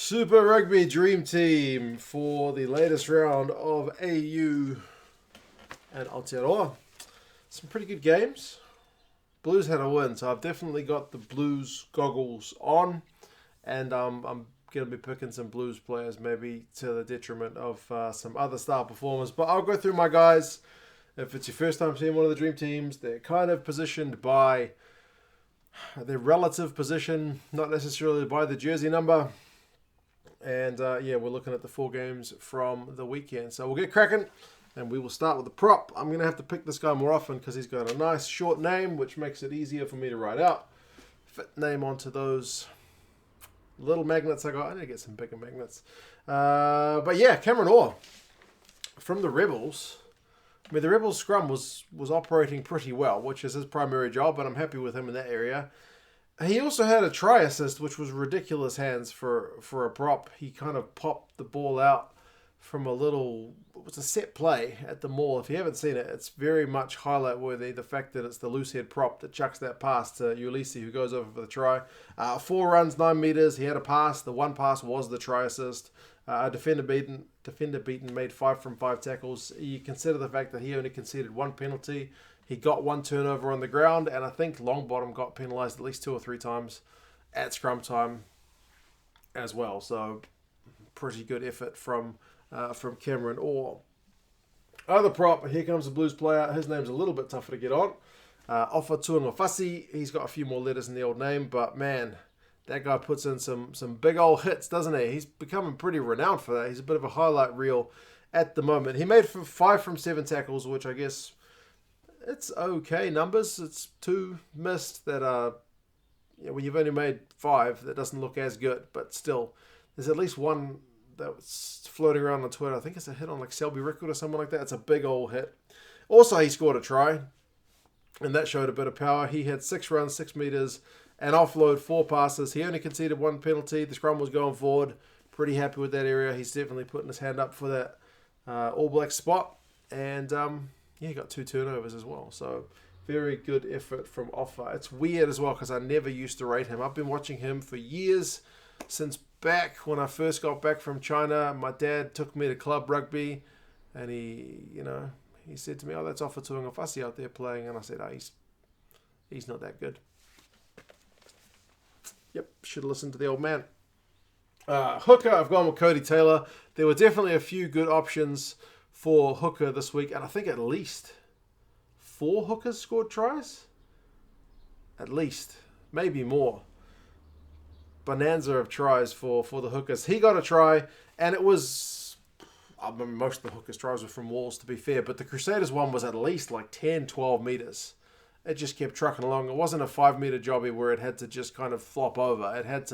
Super Rugby Dream Team for the latest round of AU and Aotearoa. Some pretty good games. Blues had a win, so I've definitely got the Blues goggles on, and I'm going to be picking some Blues players, maybe to the detriment of some other star performers. But I'll go through my guys. If it's your first time seeing one of the Dream Teams, they're kind of positioned by their relative position, not necessarily by the jersey number. And we're looking at the 4 games from the weekend. So we'll get cracking, and we will start with the prop. I'm going to have to pick this guy more often because he's got a nice short name, which makes it easier for me to write out. Fit name onto those little magnets I got. I need to get some bigger magnets. Cameron Orr from the Rebels. I mean, the Rebels scrum was operating pretty well, which is his primary job, but I'm happy with him in that area. He also had a try assist, which was ridiculous hands for a prop. He kind of popped the ball out from it was a set play at the Mall. If you haven't seen it, it's very much highlight worthy. The fact that it's the loose head prop that chucks that pass to Ulysses, who goes over for the try. 4 runs, 9 meters. He had a pass. The one pass was the try assist. Defender beaten, made 5 from 5 tackles. You consider the fact that he only conceded 1 penalty. He got 1 turnover on the ground, and I think Longbottom got penalised at least 2 or 3 times at scrum time as well. So pretty good effort from Cameron Orr. Other prop, here comes the Blues player. His name's a little bit tougher to get on. Ofa Tuangafasi. He's got a few more letters in the old name, but man, that guy puts in some big old hits, doesn't he? He's becoming pretty renowned for that. He's a bit of a highlight reel at the moment. He made 5 from 7 tackles, which I guess it's okay numbers. It's 2 missed that are, when you've only made 5, that doesn't look as good, but still, there's at least one that was floating around on Twitter. I think it's a hit on like Selby Record or something like that. It's a big old hit. Also, he scored a try, and that showed a bit of power. He had 6 runs, 6 meters, and offload 4 passes. He only conceded 1 penalty. The scrum was going forward. Pretty happy with that area. He's definitely putting his hand up for that All Black spot. And he got 2 turnovers as well. So very good effort from Offa. It's weird as well because I never used to rate him. I've been watching him for years, since back when I first got back from China. My dad took me to club rugby, and he said to me, "Oh, that's Offa Tuangafasi out there playing," and I said, "Oh, he's not that good." Yep, should have listened to the old man. Hooker, I've gone with Cody Taylor. There were definitely a few good options for hooker this week, and I think at least 4 hookers scored tries. At least, maybe more. Bonanza of tries for the hookers. He got a try, and it was, I mean, most of the hookers' tries were from walls, to be fair, but the Crusaders one was at least like 10, 12 meters. It just kept trucking along. It wasn't a 5-meter jobby where it had to just kind of flop over. It had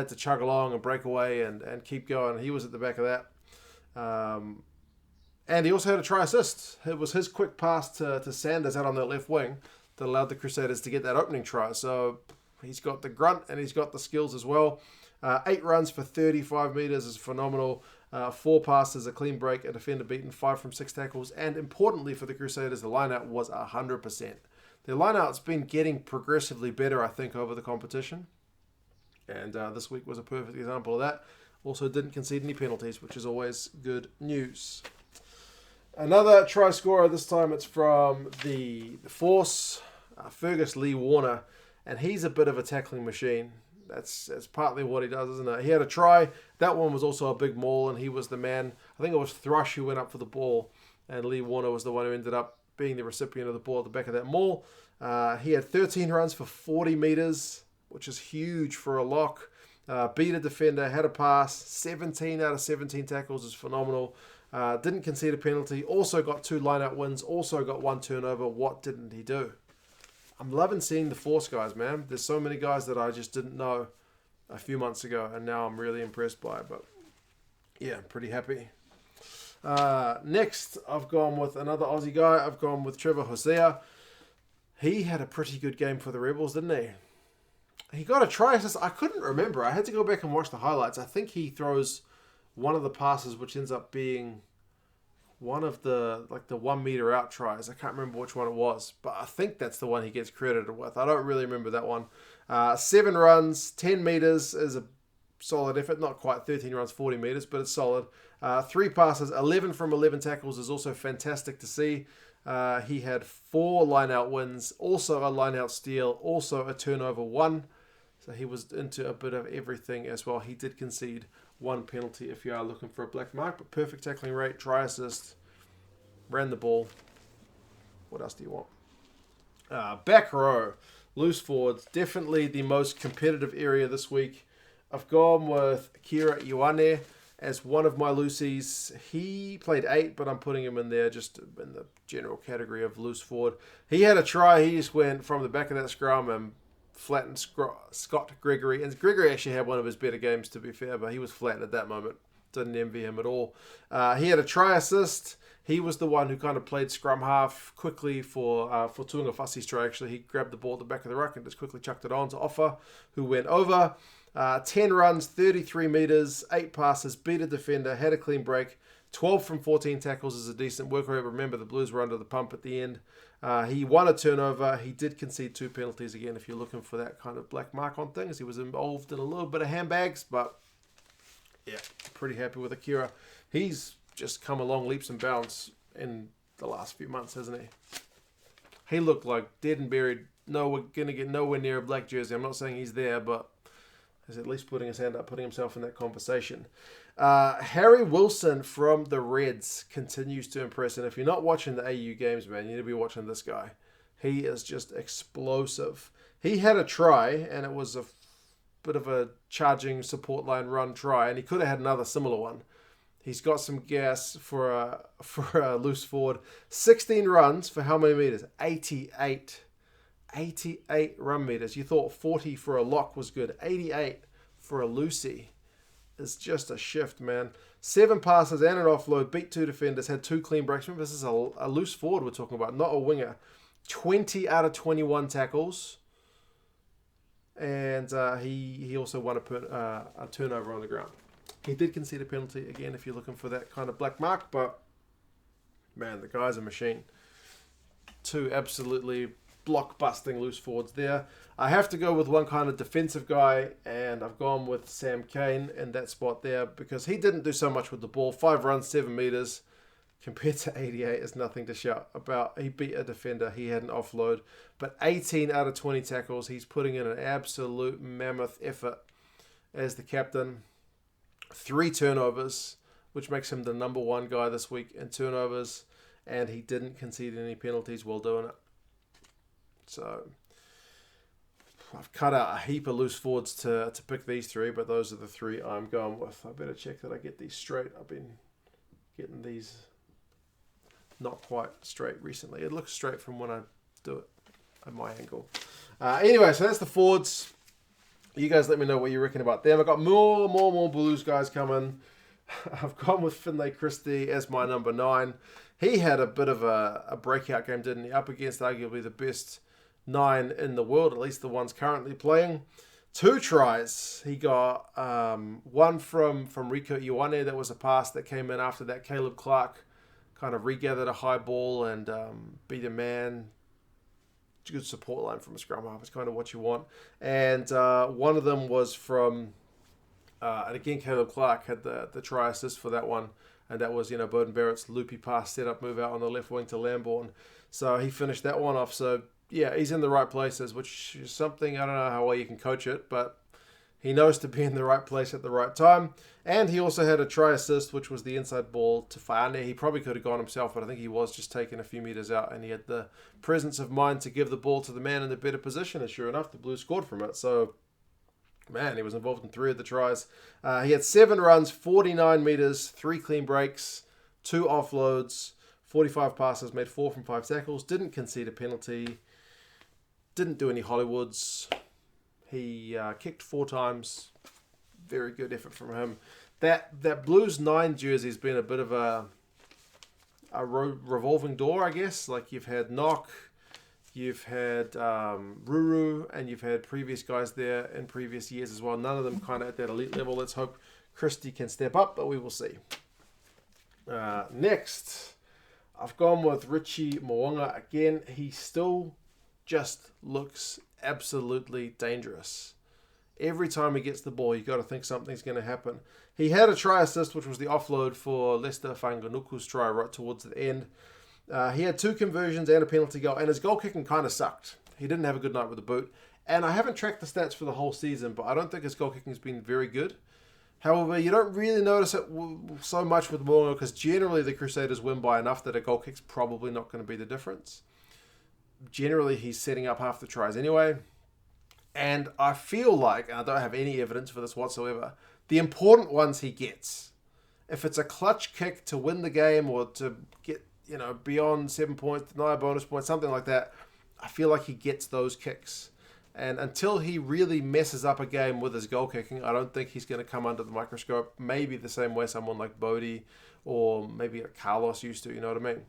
to chug along and break away and keep going. He was at the back of that. And he also had a try assist. It was his quick pass to Sanders out on that left wing that allowed the Crusaders to get that opening try. So he's got the grunt and he's got the skills as well. 8 runs for 35 meters is phenomenal. 4 passes, a clean break, a defender beaten, 5 from 6 tackles. And importantly for the Crusaders, the lineout was 100%. Their lineout's been getting progressively better, I think, over the competition. And this week was a perfect example of that. Also didn't concede any penalties, which is always good news. Another try scorer, this time it's from the Force, Fergus Lee Warner. And he's a bit of a tackling machine. That's partly what he does, isn't it? He had a try. That one was also a big maul, and he was the man. I think it was Thrush who went up for the ball, and Lee Warner was the one who ended up being the recipient of the ball at the back of that maul. He had 13 runs for 40 meters, which is huge for a lock. Beat a defender, had a pass. 17 out of 17 tackles is phenomenal. Didn't concede a penalty. Also got 2 line-out wins. Also got 1 turnover. What didn't he do? I'm loving seeing the Force guys, man. There's so many guys that I just didn't know a few months ago, and now I'm really impressed by it. But yeah, I'm pretty happy. Next, I've gone with another Aussie guy. I've gone with Trevor Hosea. He had a pretty good game for the Rebels, didn't he? He got a try assist. I couldn't remember. I had to go back and watch the highlights. I think he throws one of the passes, which ends up being one of the 1 meter out tries. I can't remember which one it was, but I think that's the one he gets credited with. I don't really remember that one. 7 runs, 10 meters is a solid effort. Not quite 13 runs, 40 metres, but it's solid. 3 passes, 11 from 11 tackles is also fantastic to see. He had 4 line-out wins, also a line-out steal, also a turnover 1. So he was into a bit of everything as well. He did concede 1 penalty if you are looking for a black mark, but perfect tackling rate, try assist, ran the ball. What else do you want? Back row, loose forwards, definitely the most competitive area this week. I've gone with Kira Ioane as one of my loosies. He played 8, but I'm putting him in there just in the general category of loose forward. He had a try. He just went from the back of that scrum and flattened Scott Gregory. And Gregory actually had one of his better games, to be fair, but he was flat at that moment. Didn't envy him at all. He had a try assist. He was the one who kind of played scrum half quickly for Tuanga Fussi's try, actually. He grabbed the ball at the back of the ruck and just quickly chucked it on to Offa, who went over. 10 runs, 33 metres, 8 passes, beat a defender, had a clean break. 12 from 14 tackles is a decent work rate. Remember, the Blues were under the pump at the end. He won a turnover. He did concede 2 penalties again, if you're looking for that kind of black mark on things. He was involved in a little bit of handbags, but yeah, pretty happy with Akira. He's just come along leaps and bounds in the last few months, hasn't he? He looked like dead and buried. No, we're going to get nowhere near a black jersey. I'm not saying he's there, but he's at least putting his hand up, putting himself in that conversation. Harry Wilson from the Reds continues to impress. And if you're not watching the AU games, man, you need to be watching this guy. He is just explosive. He had a try, and it was a bit of a charging support line run try, and he could have had another similar one. He's got some gas for a loose forward. 16 runs for how many meters? 88. 88 run meters. You thought 40 for a lock was good. 88 for a loosie is just a shift, man. 7 passes and an offload. Beat 2 defenders. Had 2 clean breaks. Remember, this is a loose forward we're talking about, not a winger. 20 out of 21 tackles. And he also won a turnover on the ground. He did concede a penalty, again, if you're looking for that kind of black mark. But, man, the guy's a machine. 2 absolutely block-busting loose forwards there. I have to go with one kind of defensive guy, and I've gone with Sam Kane in that spot there because he didn't do so much with the ball. 5 runs, 7 meters. Compared to 88 is nothing to shout about. He beat a defender. He had an offload. But 18 out of 20 tackles. He's putting in an absolute mammoth effort as the captain. 3 turnovers, which makes him the number 1 guy this week in turnovers. And he didn't concede any penalties while doing it. So I've cut out a heap of loose forwards to pick these 3, but those are the 3 I'm going with. I better check that I get these straight. I've been getting these not quite straight recently. It looks straight from when I do it at my angle. Anyway, so that's the forwards. You guys let me know what you reckon about them. I've got more Blues guys coming. I've gone with Finlay Christie as my number 9. He had a bit of a breakout game, didn't he? Up against arguably the best 9 in the world, at least the ones currently playing. 2 tries. He got 1 from Rico Ioane. That was a pass that came in after that. Caleb Clark kind of regathered a high ball and beat a man. Good support line from a scrum half. It's kind of what you want. And one of them was from, and again, Caleb Clark had the try assist for that one. And that was, Beauden Barrett's loopy pass setup move out on the left wing to Lambourne. So he finished that one off. So, yeah, he's in the right places, which is something, I don't know how well you can coach it, but he knows to be in the right place at the right time. And he also had a try assist, which was the inside ball to Fa'ane. He probably could have gone himself, but I think he was just taking a few meters out, and he had the presence of mind to give the ball to the man in the better position. And sure enough, the Blues scored from it. So, man, he was involved in 3 of the tries. He had 7 runs, 49 meters, 3 clean breaks, 2 offloads, 45 passes, made 4 from 5 tackles, didn't concede a penalty, didn't do any Hollywoods. He kicked 4 times. Very good effort from him. That Blues 9 jersey has been a bit of a revolving door, I guess. Like you've had Knock, you've had Ruru, and you've had previous guys there in previous years as well. None of them kind of at that elite level. Let's hope Christie can step up, but we will see. Next, I've gone with Richie Moana again. He still just looks absolutely dangerous. Every time he gets the ball, you've got to think something's going to happen. He had a try assist, which was the offload for Lester Whanganuku's try right towards the end. He had 2 conversions and a penalty goal, and his goal kicking kind of sucked. He didn't have a good night with the boot. And I haven't tracked the stats for the whole season, but I don't think his goal kicking has been very good. However, you don't really notice it so much with Moana because generally the Crusaders win by enough that a goal kick's probably not going to be the difference. Generally, he's setting up half the tries anyway. And I feel like, and I don't have any evidence for this whatsoever, the important ones he gets. If it's a clutch kick to win the game or to get, beyond 7 points, deny a bonus point, something like that, I feel like he gets those kicks. And until he really messes up a game with his goal kicking, I don't think he's going to come under the microscope. Maybe the same way someone like Bodie or maybe Carlos used to, you know what I mean?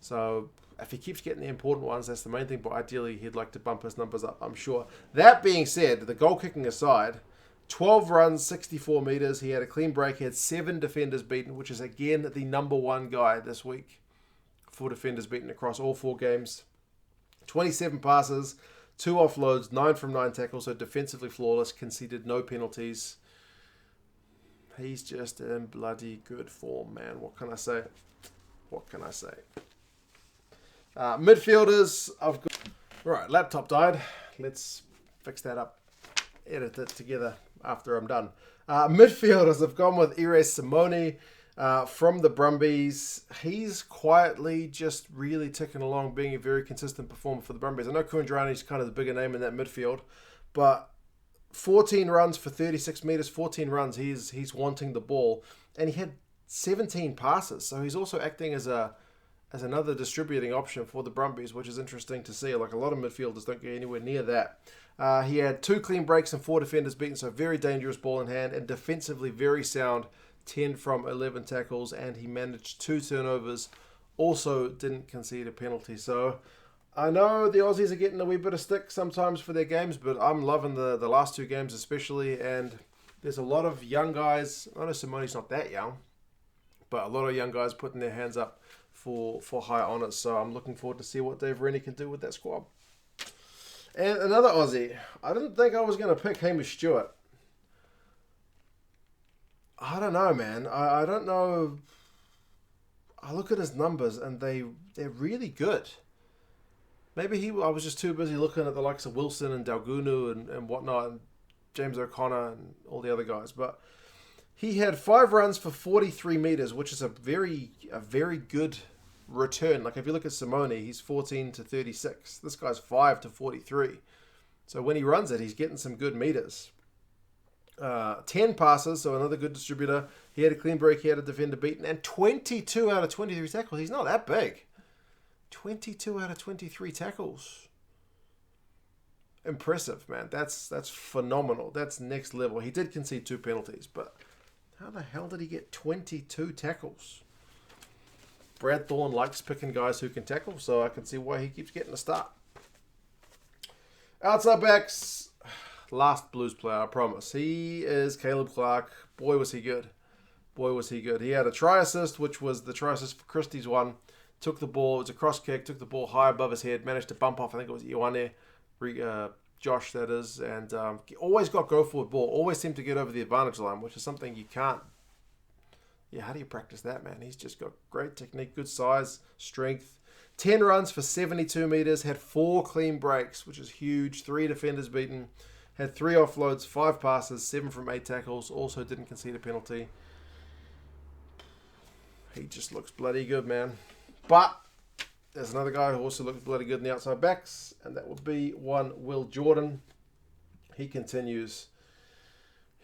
So if he keeps getting the important ones, that's the main thing. But ideally, he'd like to bump his numbers up, I'm sure. That being said, the goal kicking aside, 12 runs, 64 meters. He had a clean break. He had 7 defenders beaten, which is, again, the number 1 guy this week for defenders beaten across all 4 games. 27 passes, 2 offloads, 9 from 9 tackles, so defensively flawless, conceded no penalties. He's just in bloody good form, man. What can I say? Midfielders, I've got... Right, laptop died. Let's fix that up. Edit it together after I'm done. Midfielders, I've gone with Ire Simone from the Brumbies. He's quietly just really ticking along, being a very consistent performer for the Brumbies. I know Kuandrani's kind of the bigger name in that midfield, but 14 runs for 36 meters, 14 runs, he's wanting the ball, and he had 17 passes, so he's also acting as another distributing option for the Brumbies, which is interesting to see. Like, a lot of midfielders don't get anywhere near that. He had 2 clean breaks and 4 defenders beaten, so very dangerous ball in hand, and defensively very sound, 10 from 11 tackles, and he managed 2 turnovers, also didn't concede a penalty. So I know the Aussies are getting a wee bit of stick sometimes for their games, but I'm loving the last 2 games especially, and there's a lot of young guys. I know Simone's not that young, but a lot of young guys putting their hands up for high honours, so I'm looking forward to see what Dave Rennie can do with that squad. And another Aussie. I didn't think I was going to pick Hamish Stewart. I don't know, man. I don't know. I look at his numbers and they're really good. Maybe I was just too busy looking at the likes of Wilson and Dalgunu and whatnot, and James O'Connor and all the other guys. But he had 5 runs for 43 meters, which is a very good return. Like, if you look at Simone, he's 14 to 36. This guy's 5 to 43. So when he runs it, he's getting some good meters. 10 passes, so another good distributor. He had a clean break, he had a defender beaten, and 22 out of 23 tackles. He's not that big. 22 out of 23 tackles. Impressive, man. That's phenomenal. That's next level. He did concede 2 penalties, but how the hell did he get 22 tackles? Brad Thorne likes picking guys who can tackle, so I can see why he keeps getting a start. Outside backs, last Blues player, I promise. He is Caleb Clark. Boy, was he good. He had a try assist, which was the try assist for Christie's one. Took the ball, it was a cross kick, took the ball high above his head, managed to bump off, I think it was Ioane, Josh that is, and always got go forward ball, always seemed to get over the advantage line, which is something you can't. Yeah, how do you practice that, man? He's just got great technique, good size, strength. 10 runs for 72 meters, had 4 clean breaks, which is huge, 3 defenders beaten, had 3 offloads, 5 passes, 7 from 8 tackles, also didn't concede a penalty. He just looks bloody good, man. But there's another guy who also looks bloody good in the outside backs, and that would be one Will Jordan. He continues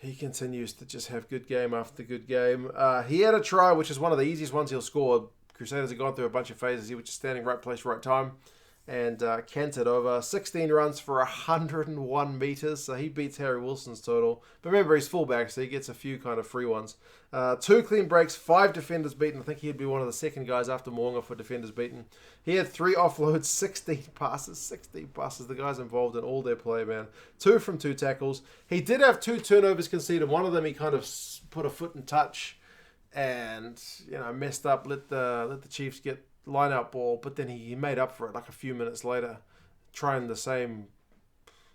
to just have good game after good game. He had a try, which is one of the easiest ones he'll score. Crusaders have gone through a bunch of phases. He was just standing right place, right time, and canted over. 16 runs for 101 meters, so he beats Harry Wilson's total. But remember, he's fullback, so he gets a few kind of free ones. 2 clean breaks, 5 defenders beaten. I think he'd be one of the second guys after Moanga for defenders beaten. He had 3 offloads, 16 passes. The guy's involved in all their play, man. 2 from 2 tackles. He did have 2 turnovers conceded. One of them he kind of put a foot in touch and messed up, let the Chiefs get line out ball, but then he made up for it like a few minutes later, trying the same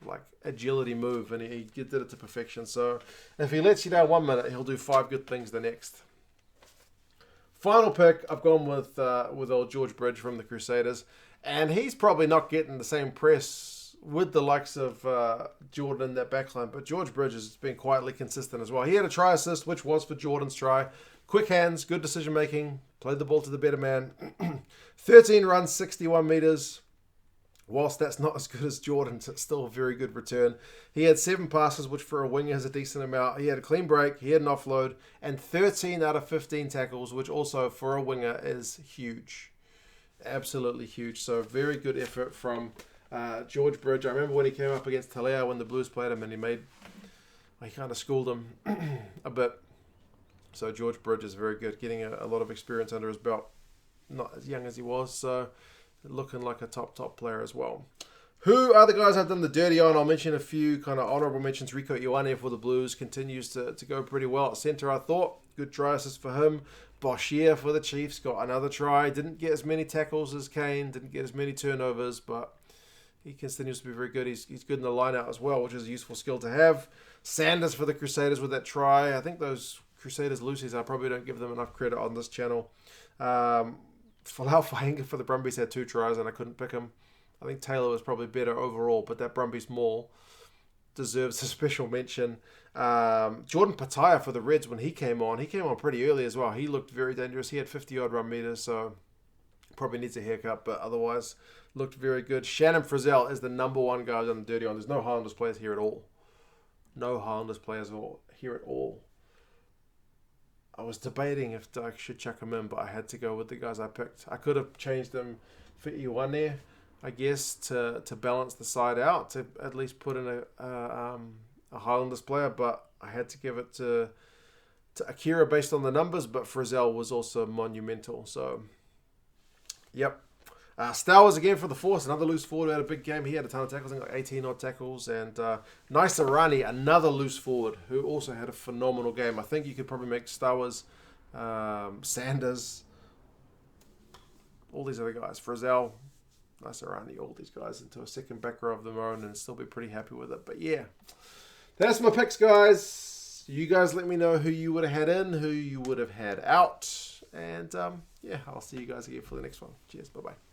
like agility move, and he did it to perfection. So if he lets you down 1 minute, he'll do 5 good things the next. Final pick, I've gone with old George Bridge from the Crusaders, and he's probably not getting the same press with the likes of Jordan in that backline, but George Bridge has been quietly consistent as well. He had a try assist, which was for Jordan's try. Quick hands, good decision making, played the ball to the better man. 13 runs, 61 meters. Whilst that's not as good as Jordan's, it's still a very good return. He had 7 passes, which for a winger is a decent amount. He had a clean break, he had an offload, and 13 out of 15 tackles, which also for a winger is huge. Absolutely huge. So very good effort from George Bridge. I remember when he came up against Talea when the Blues played him, and he kind of schooled him a bit. So George Bridge is very good, getting a lot of experience under his belt. Not as young as he was, so looking like a top player as well. Who are the guys I've done the dirty on? I'll mention a few kind of honourable mentions. Rico Ioane for the Blues continues to go pretty well at centre, I thought. Good try assist for him. Boshier for the Chiefs got another try. Didn't get as many tackles as Kane. Didn't get as many turnovers, but he continues to be very good. He's good in the line-out as well, which is a useful skill to have. Sanders for the Crusaders with that try. I think those Crusaders Lucies, I probably don't give them enough credit on this channel. Falau Fahinga for the Brumbies had 2 tries and I couldn't pick him. I think Taylor was probably better overall, but that Brumbies Maul deserves a special mention. Jordan Pataya for the Reds when he came on pretty early as well. He looked very dangerous. He had 50-odd run meters, so probably needs a haircut, but otherwise looked very good. Shannon Frizzell is the #1 guy on the dirty on. There's no Highlanders players here at all. No Highlanders players here at all. I was debating if I should chuck them in, but I had to go with the guys I picked. I could have changed them for Ioane, I guess, to balance the side out, to at least put in a Highlanders player, but I had to give it to Akira based on the numbers, but Frizzell was also monumental. So, yep. Stowers again for the Force, another loose forward who had a big game. He had a ton of tackles, I think like 18 odd tackles. And Naisarani, another loose forward who also had a phenomenal game. I think you could probably make Stowers, Sanders, all these other guys, Frizzell, Naisarani, all these guys into a second back row of their own and still be pretty happy with it. But yeah, that's my picks, guys. You guys let me know who you would have had in, who you would have had out. And yeah, I'll see you guys again for the next one. Cheers. Bye-bye.